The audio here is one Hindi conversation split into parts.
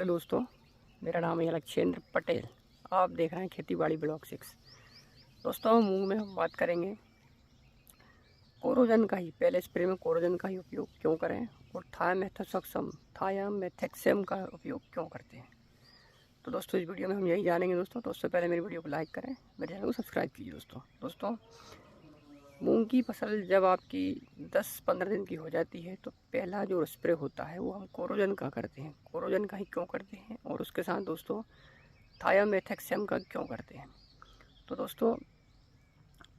हेलो दोस्तों, मेरा नाम है अलक्षेंद्र पटेल। आप देख रहे हैं खेती बाड़ी ब्लॉग 6। दोस्तों, मूंग में हम बात करेंगे कोरोजन का ही। पहले स्प्रे में कोरोजन का ही उपयोग क्यों करें और थायामेथक्सम का उपयोग क्यों करते हैं। तो दोस्तों, इस वीडियो में हम यही जानेंगे दोस्तों। तो उससे पहले मेरी वीडियो को लाइक करें, मेरे चैनल को सब्सक्राइब कीजिए। दोस्तों मूंग की फसल जब आपकी 10-15 दिन की हो जाती है तो पहला जो स्प्रे होता है वो हम कोरोजन का करते हैं। कोरोजन का ही क्यों करते हैं और उसके साथ दोस्तों थायामेथक्सम का क्यों करते हैं। तो दोस्तों,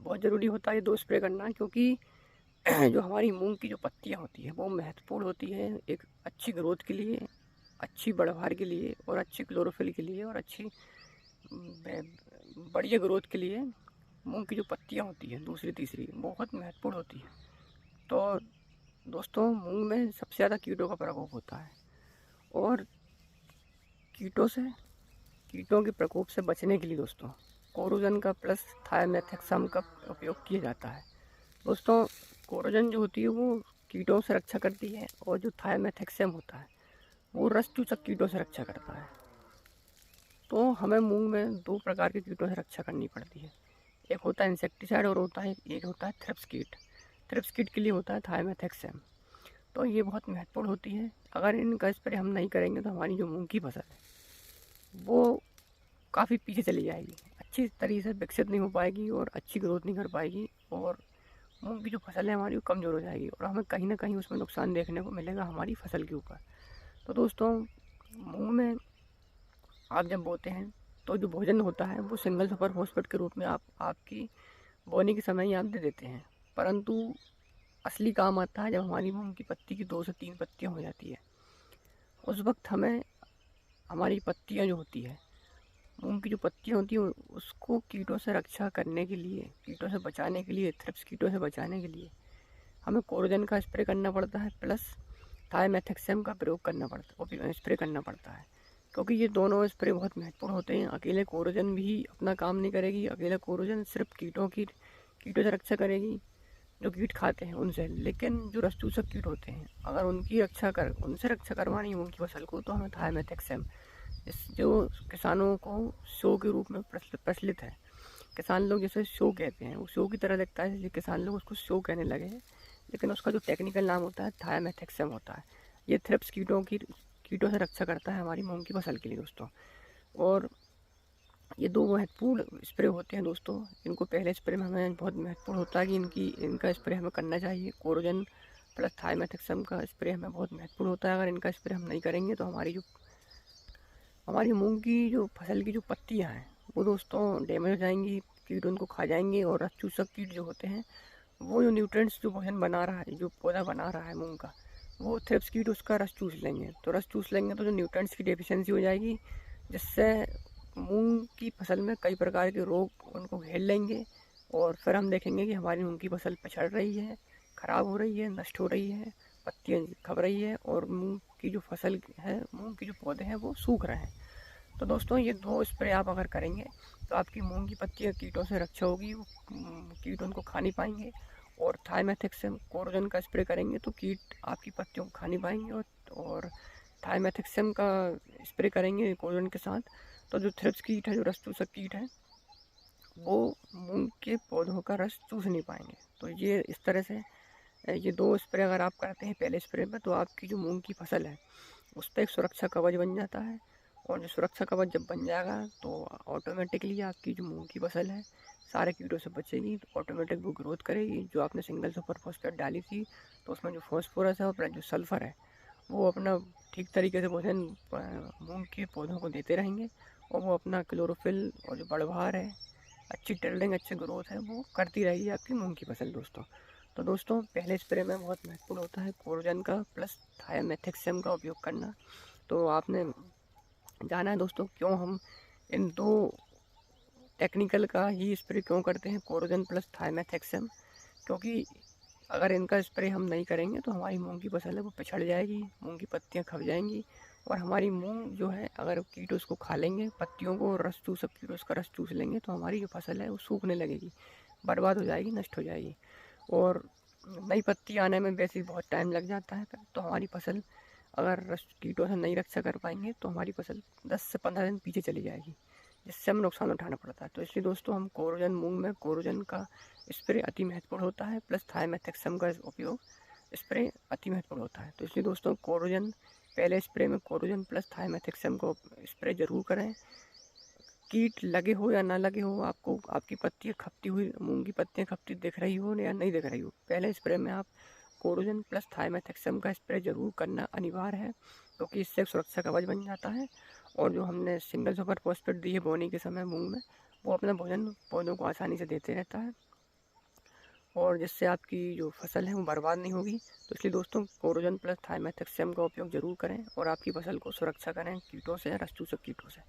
बहुत ज़रूरी होता है 2 स्प्रे करना, क्योंकि जो हमारी मूंग की जो पत्तियां होती हैं वो महत्वपूर्ण होती है एक अच्छी ग्रोथ के लिए, अच्छी बढ़वार के लिए और अच्छी क्लोरोफिल के लिए और अच्छी बढ़िया ग्रोथ के लिए। मूंग की जो पत्तियां होती हैं दूसरी तीसरी बहुत महत्वपूर्ण होती है। तो दोस्तों, मूंग में सबसे ज़्यादा कीटों का प्रकोप होता है और कीटों के प्रकोप से बचने के लिए दोस्तों कोरोजन का प्लस थायामेथक्सम का उपयोग किया जाता है। दोस्तों, कोरोजन जो होती है वो कीटों से रक्षा करती है और जो थायामेथक्सम होता है वो रस चूसक कीटों से रक्षा करता है। तो हमें मूंग में 2 प्रकार के कीटों से रक्षा करनी पड़ती है। एक होता है इंसेक्टिसाइड और एक होता है थ्रिप्स कीट। थ्रिप्स कीट के लिए होता है थायामेथक्सम। तो ये बहुत महत्वपूर्ण होती है। अगर इनका स्प्रे हम नहीं करेंगे तो हमारी जो मूंग की फसल है वो काफ़ी पीछे चली जाएगी, अच्छी तरीके से विकसित नहीं हो पाएगी और अच्छी ग्रोथ नहीं कर पाएगी और मूंग की जो फसल है हमारी वो कमज़ोर हो जाएगी और हमें कहीं ना कहीं उसमें नुकसान देखने को मिलेगा हमारी फसल के ऊपर। तो दोस्तों, मूंग में आप जब बोते हैं तो जो भोजन होता है वो सिंगल सुपर फॉस्फेट के रूप में आपकी बोने के समय ही आप दे देते हैं, परंतु असली काम आता है जब हमारी मूंग की पत्ती की 2 से 3 पत्तियाँ हो जाती है। उस वक्त हमें हमारी पत्तियाँ जो होती है, मूंग की जो पत्तियाँ होती हैं उसको कीटों से रक्षा करने के लिए, कीटों से बचाने के लिए, थ्रिप्स कीटों से बचाने के लिए हमें कोरोजन का स्प्रे करना पड़ता है प्लस थायामेथक्सम का प्रयोग करना पड़ता स्प्रे करना पड़ता है, क्योंकि ये दोनों स्प्रे बहुत महत्वपूर्ण होते हैं। अकेले कोरोजन भी अपना काम नहीं करेगी। अकेले कोरोजन सिर्फ कीटों से रक्षा करेगी जो कीट खाते हैं उनसे, लेकिन जो रस चूसक कीट होते हैं अगर उनसे रक्षा करवानी है उनकी फसल को तो हमें थायामेथक्सम, जो किसानों को शो के रूप में प्रचलित है। किसान लोग जैसे शो कहते हैं, वो शो की तरह लगता है, जैसे किसान लोग उसको शो कहने लगे हैं, लेकिन उसका जो टेक्निकल नाम होता है थायामेथक्सम होता है। ये थ्रिप्स कीटों से रक्षा करता है हमारी मूंग की फसल के लिए दोस्तों। और ये 2 महत्वपूर्ण स्प्रे होते हैं दोस्तों। इनको पहले स्प्रे में हमें बहुत महत्वपूर्ण होता है कि इनका स्प्रे हमें करना चाहिए। कोरोजन प्लस थायामेथक्सम का स्प्रे हमें बहुत महत्वपूर्ण होता है। अगर इनका स्प्रे हम नहीं करेंगे तो हमारी मूंग की जो फसल की जो पत्तियां हैं वो दोस्तों डैमेज हो जाएंगी, कीट उनको खा जाएंगे और रस चूसक कीट जो होते हैं वो जो न्यूट्रिएंट्स जो भोजन बना रहा है, जो पौधा बना रहा है मूंग का, वो थ्रिप्स कीट उसका रस चूस लेंगे। तो रस चूस लेंगे तो जो न्यूट्रिएंट्स की डेफिशिएंसी हो जाएगी, जिससे मूंग की फसल में कई प्रकार के रोग उनको घेर लेंगे और फिर हम देखेंगे कि हमारी मूंग की फसल पिछड़ रही है, ख़राब हो रही है, नष्ट हो रही है, पत्तियाँ खप रही है और मूंग की जो फसल है, मूंग के जो पौधे हैं वो सूख रहे हैं। तो दोस्तों, ये 2 स्प्रे आप अगर करेंगे तो आपकी मूंग की पत्तियाँ कीटों से रक्षा होगी, वो कीट उनको खा नहीं पाएंगे। और थाइमेथिक्सम कोरोजन का स्प्रे करेंगे तो कीट आपकी पत्तियों को खा नहीं पाएंगे और थाइमेथिक्सम का स्प्रे करेंगे कोरोजन के साथ तो जो थ्रिप्स कीट है, जो रस चूसक कीट है, वो मूंग के पौधों का रस चूस नहीं पाएंगे। तो ये इस तरह से ये 2 स्प्रे अगर आप करते हैं पहले स्प्रे में तो आपकी जो मूंग की फसल है उस पर एक सुरक्षा कवच बन जाता है। और जो सुरक्षा कवच जब बन जाएगा तो ऑटोमेटिकली आपकी जो मूंग की फसल है सारे कीटों से बचेगी, तो ऑटोमेटिक वो ग्रोथ करेगी। जो आपने सिंगल सुपर फॉस्फेट डाली थी तो उसमें जो फॉस्फोरस है और जो सल्फ़र है वो अपना ठीक तरीके से भोजन मूंग के पौधों को देते रहेंगे और वो अपना क्लोरोफिल और जो बढ़वार है, अच्छी टिल्डिंग, अच्छी ग्रोथ है वो करती रहेगी आपकी मूंग की फसल दोस्तों। तो दोस्तों, पहले स्प्रे में बहुत महत्वपूर्ण होता है कोरोजन का प्लस थायामेथक्सम का उपयोग करना। तो आपने जाना है दोस्तों क्यों हम इन 2 टेक्निकल का ही स्प्रे क्यों करते हैं, कोरोजन प्लस थायामेथक्सम, क्योंकि अगर इनका स्प्रे हम नहीं करेंगे तो हमारी मूंग की फसल है वो पिछड़ जाएगी, मूंग की पत्तियां खप जाएंगी और हमारी मूंग जो है अगर कीट उसको खा लेंगे, पत्तियों को रस चूस कीट उसका रस चूस लेंगे तो हमारी जो फसल है वो सूखने लगेगी, बर्बाद हो जाएगी, नष्ट हो जाएगी। और नई पत्ती आने में वैसे ही बहुत टाइम लग जाता है, तो हमारी फसल अगर कीटों से नहीं रक्षा कर पाएंगे तो हमारी फसल 10 से 15 दिन पीछे चली जाएगी, जिससे हमें नुकसान उठाना पड़ता है। तो इसलिए दोस्तों हम कोरोजन, मूंग में कोरोजन का स्प्रे अति महत्वपूर्ण होता है, प्लस थायमेथक्सम का उपयोग स्प्रे अति महत्वपूर्ण होता है। तो इसलिए दोस्तों कोरोजन, पहले स्प्रे में कोरोजन प्लस थायमेथक्सम को स्प्रे जरूर करें। कीट लगे हो या ना लगे हो, आपको आपकी पत्तियाँ खपती हुई, मूंग की पत्तियाँ खपती दिख रही हो या नहीं दिख रही हो, पहले स्प्रे में आप कोरोजन प्लस थायमेथक्सम का स्प्रे जरूर करना अनिवार्य है, क्योंकि इससे सुरक्षा कवच बन जाता है। और जो हमने सिंगल सुपर फॉस्फेट दी है बोनी के समय मूंग में, वो अपना भोजन पौधों को आसानी से देते रहता है, और जिससे आपकी जो फसल है वो बर्बाद नहीं होगी। तो इसलिए दोस्तों कोरोजन प्लस थायमेथक्सम का उपयोग जरूर करें और आपकी फसल को सुरक्षा करें कीटों से, रस चूसक कीटों से।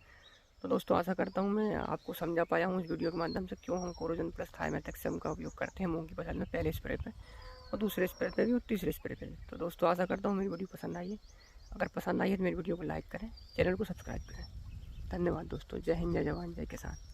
तो दोस्तों आशा करता हूँ मैं आपको समझा पाया हूँ इस वीडियो के माध्यम से क्यों हम कोरोजन प्लस थायमेथक्सम का उपयोग करते हैं मूंग की फसल में, पहले स्प्रे पे और दूसरे स्प्रे पे भी और तीसरे स्प्रे पे भी। तो दोस्तों आशा करता हूँ मेरी वीडियो पसंद आई है। अगर पसंद आई है तो मेरी वीडियो को लाइक करें, चैनल को सब्सक्राइब करें। धन्यवाद दोस्तों। जय हिंद, जय जवान, जय किसान।